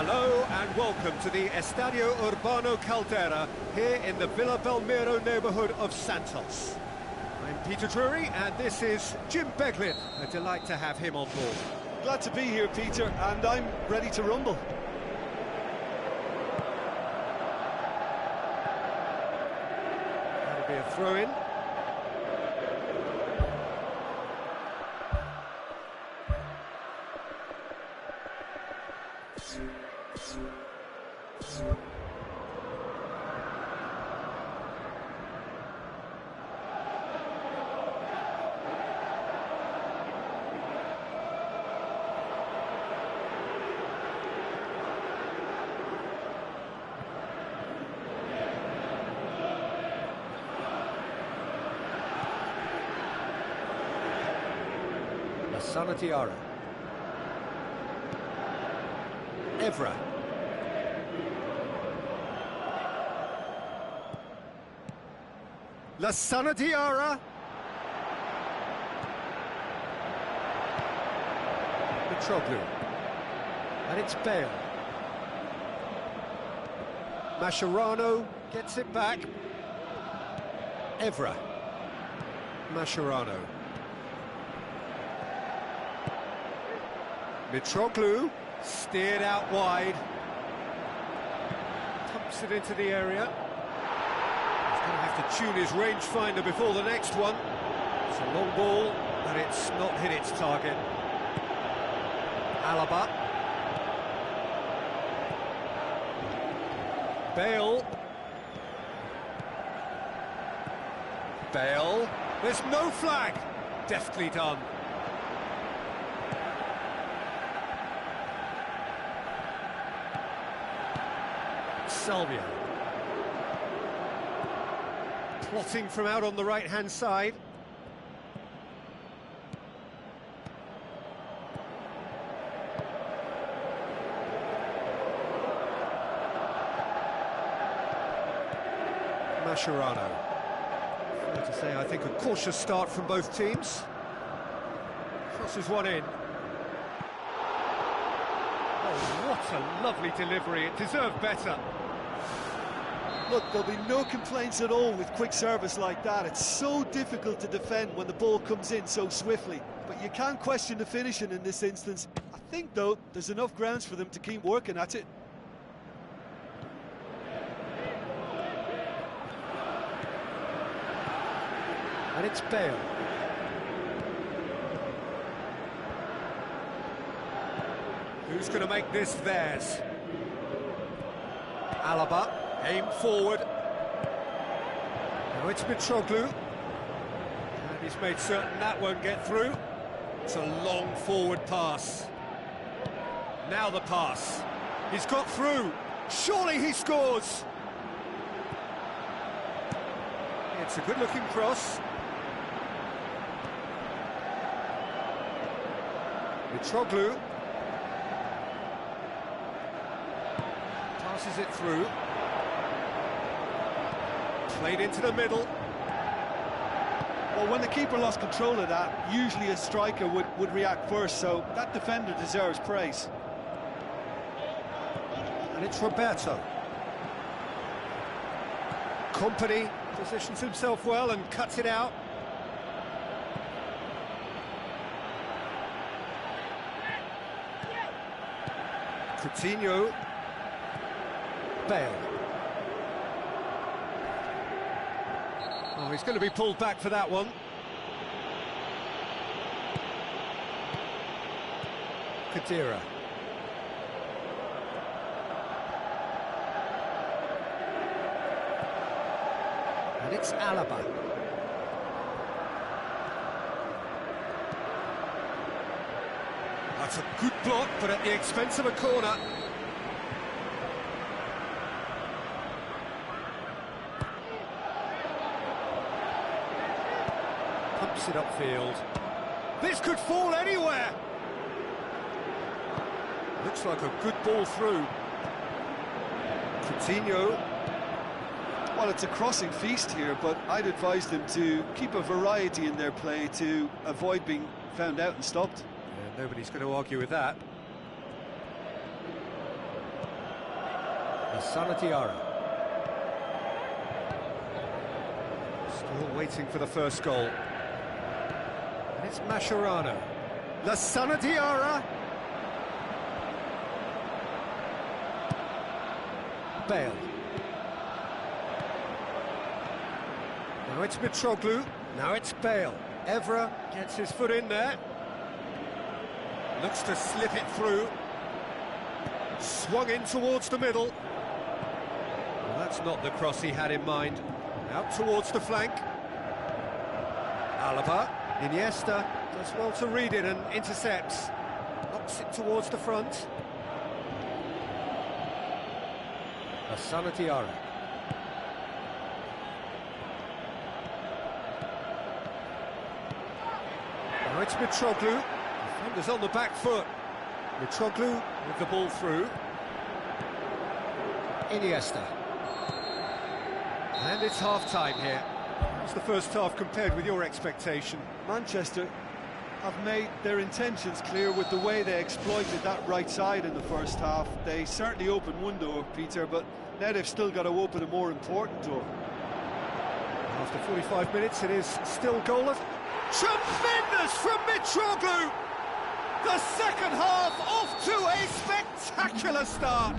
Hello and welcome to the Estadio Urbano Caldera here in the Villa Belmiro neighbourhood of Santos. I'm Peter Drury and this is Jim Beglin. A delight to have him on board. Glad to be here, Peter, and I'm ready to rumble. That'll be a throw-in. Sanatiara. Evra. La Sanatiara. Mitroglou. And it's Bale. Mascherano gets it back. Evra. Mascherano. Mitroglou, steered out wide, pumps it into the area. He's going to have to tune his rangefinder before the next one. It's a long ball, and it's not hit its target. Alaba. Bale. Bale. There's no flag. Deftly done. Salvio. Plotting from out on the right-hand side. Mascherano. Fair to say, I think a cautious start from both teams. Crosses one in. Oh, what a lovely delivery. It deserved better. Look, there'll be no complaints at all with quick service like that. It's so difficult to defend when the ball comes in so swiftly. But you can't question the finishing in this instance. I think, though, there's enough grounds for them to keep working at it. And it's Bale. Who's going to make this theirs? Alaba. Aim forward. Now it's Mitroglou. And he's made certain that won't get through. It's a long forward pass. Now the pass. He's got through. Surely he scores. It's a good-looking cross. Mitroglou. Passes it through. Played into the middle. Well, when the keeper lost control of that, usually a striker would react first, so that defender deserves praise. And it's Roberto. Company positions himself well and cuts it out. Coutinho. Bale. Oh, he's going to be pulled back for that one. Kadira. And it's Alaba. That's a good block, but at the expense of a corner. Pumps it upfield. This could fall anywhere. Looks like a good ball through. Coutinho. Well, it's a crossing feast here, but I'd advise them to keep a variety in their play to avoid being found out and stopped. Yeah, nobody's going to argue with that. Diarra. Still waiting for the first goal. And it's Mascherano. Diarra. Bale. Now it's Mitroglou. Now it's Bale. Evra gets his foot in there. Looks to slip it through. Swung in towards the middle. Well, that's not the cross he had in mind. Out towards the flank. Alaba. Iniesta does well to read it and intercepts. Knocks it towards the front. Diarra. Now it's Mitroglou. Defenders on the back foot. Mitroglou with the ball through. Iniesta. And it's half-time here. How's the first half compared with your expectation? Manchester have made their intentions clear with the way they exploited that right side in the first half. They certainly opened one door, Peter, but now they've still got to open a more important door. After 45 minutes, it is still goalless. Tremendous from Mitroglou! The second half off to a spectacular start.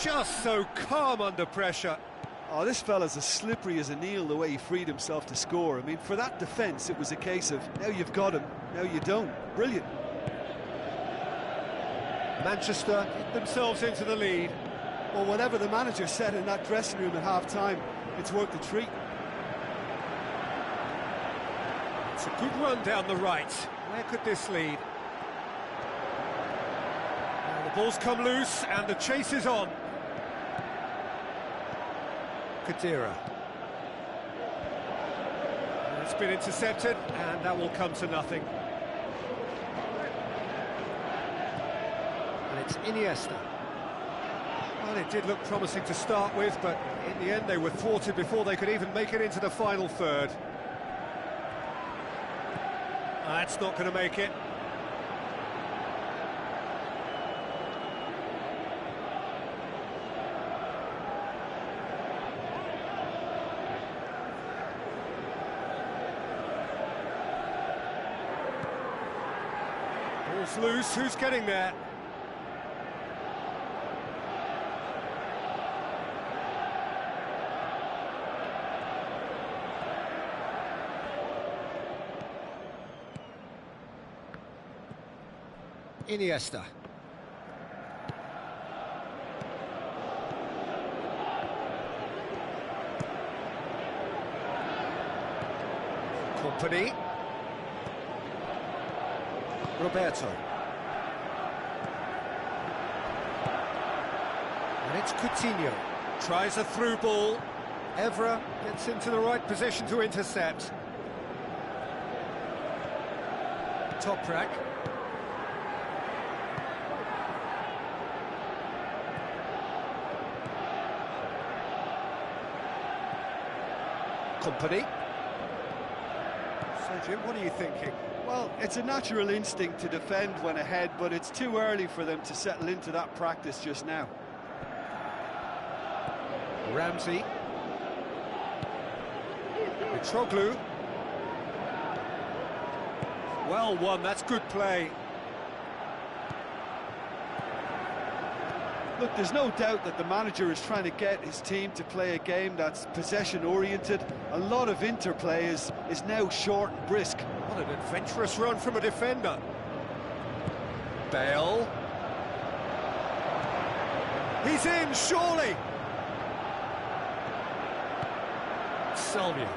Just so calm under pressure. Oh, this fella's as slippery as an eel, the way he freed himself to score. I mean, for that defence, it was a case of, now you've got him, now you don't. Brilliant. Manchester get themselves into the lead. Well, whatever the manager said in that dressing room at half-time, it's worth the treat. It's a good run down the right. Where could this lead? Now the ball's come loose and the chase is on. Khedira. It's been intercepted and that will come to nothing. And it's Iniesta. Well, it did look promising to start with, but in the end they were thwarted before they could even make it into the final third. That's not going to make it. Ball's loose, who's getting there? Iniesta. Company. Roberto. And it's Coutinho. Tries a through ball. Evra gets into the right position to intercept. Toprak. Company. So, Jim, what are you thinking? Well, it's a natural instinct to defend when ahead, but it's too early for them to settle into that practice just now. Ramsey. Mitroglou. Well won, that's good play. Look, there's no doubt that the manager is trying to get his team to play a game that's possession-oriented. A lot of interplay is now short and brisk. What an adventurous run from a defender. Bale. He's in, surely. Salvia.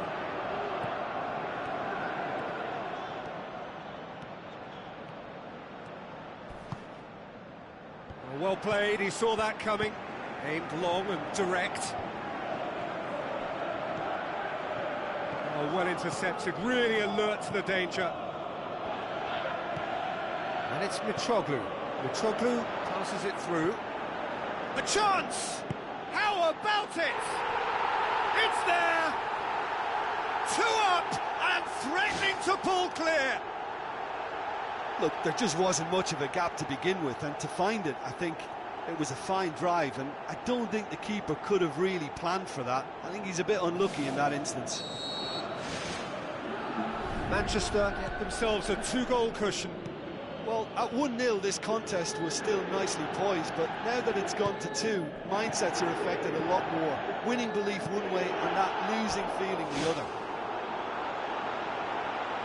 Well played, he saw that coming. Aimed long and direct. Oh, well intercepted, really alert to the danger. And it's Mitroglou. Mitroglou passes it through. A chance! How about it? It's there! 2 up and threatening to pull clear. Look, there just wasn't much of a gap to begin with, and to find it, I think it was a fine drive, and I don't think the keeper could have really planned for that. I think he's a bit unlucky in that instance. Manchester get themselves a 2-goal cushion. Well, at 1-0 this contest was still nicely poised, but now that it's gone to 2, mindsets are affected a lot more. Winning belief one way and that losing feeling the other.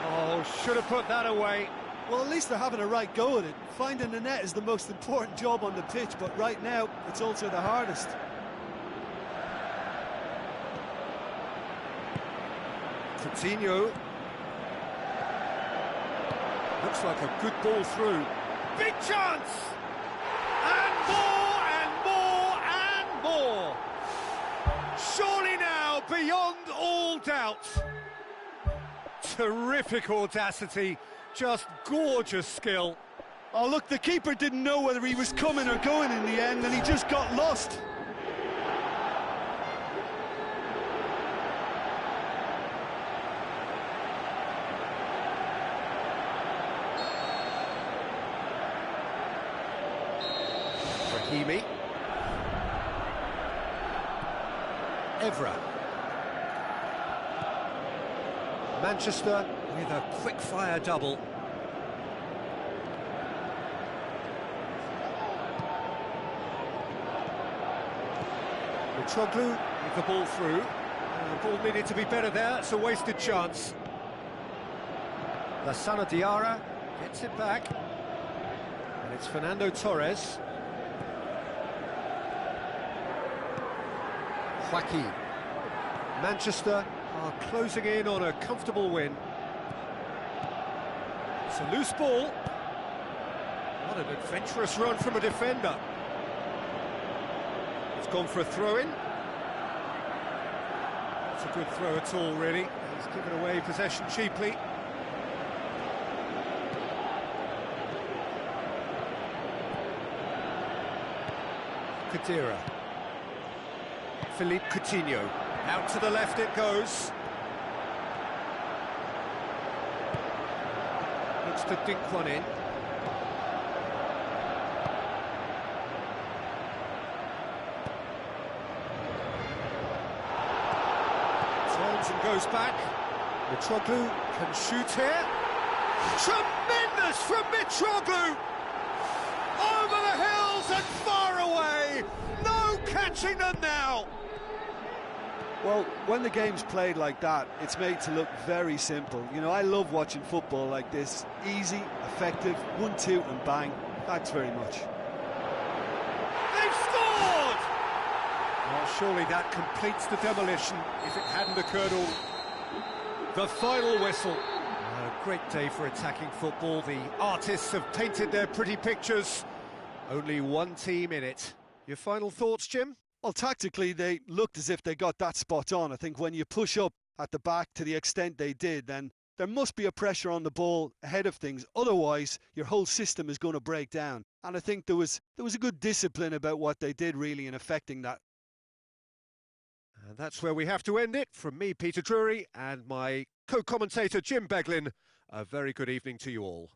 Oh, should have put that away. Well, at least they're having a right go at it. Finding the net is the most important job on the pitch, but right now, it's also the hardest. Coutinho. Looks like a good ball through. Big chance! And more, and more, and more! Surely now, beyond all doubt. Terrific audacity. Just gorgeous skill. Oh, look, the keeper didn't know whether he was coming or going in the end, and he just got lost. Rahimi. Evra. Manchester with a quick-fire double. Mitroglou with the ball through. The ball needed to be better there, it's a wasted chance. Lassana Diarra gets it back. And it's Fernando Torres. Joaquin. Manchester are closing in on a comfortable win. It's a loose ball. What an adventurous run from a defender. It's gone for a throw-in. It's a good throw at all, really. He's given away possession cheaply. Khedira. Philippe Coutinho. Out to the left it goes. Looks to dink one in. Turns and goes back. Mitroglou can shoot here. Tremendous from Mitroglou! Over the hills and far away! No catching them now! Well, when the game's played like that, it's made to look very simple. You know, I love watching football like this. Easy, effective, 1-2 and bang. Thanks very much. They've scored! Well, surely that completes the demolition if it hadn't occurred all. The final whistle. A great day for attacking football. The artists have painted their pretty pictures. Only one team in it. Your final thoughts, Jim? Well, tactically, they looked as if they got that spot on. I think when you push up at the back to the extent they did, then there must be a pressure on the ball ahead of things. Otherwise, your whole system is going to break down. And I think there was a good discipline about what they did, really, in affecting that. And that's where we have to end it. From me, Peter Drury, and my co-commentator, Jim Beglin, a very good evening to you all.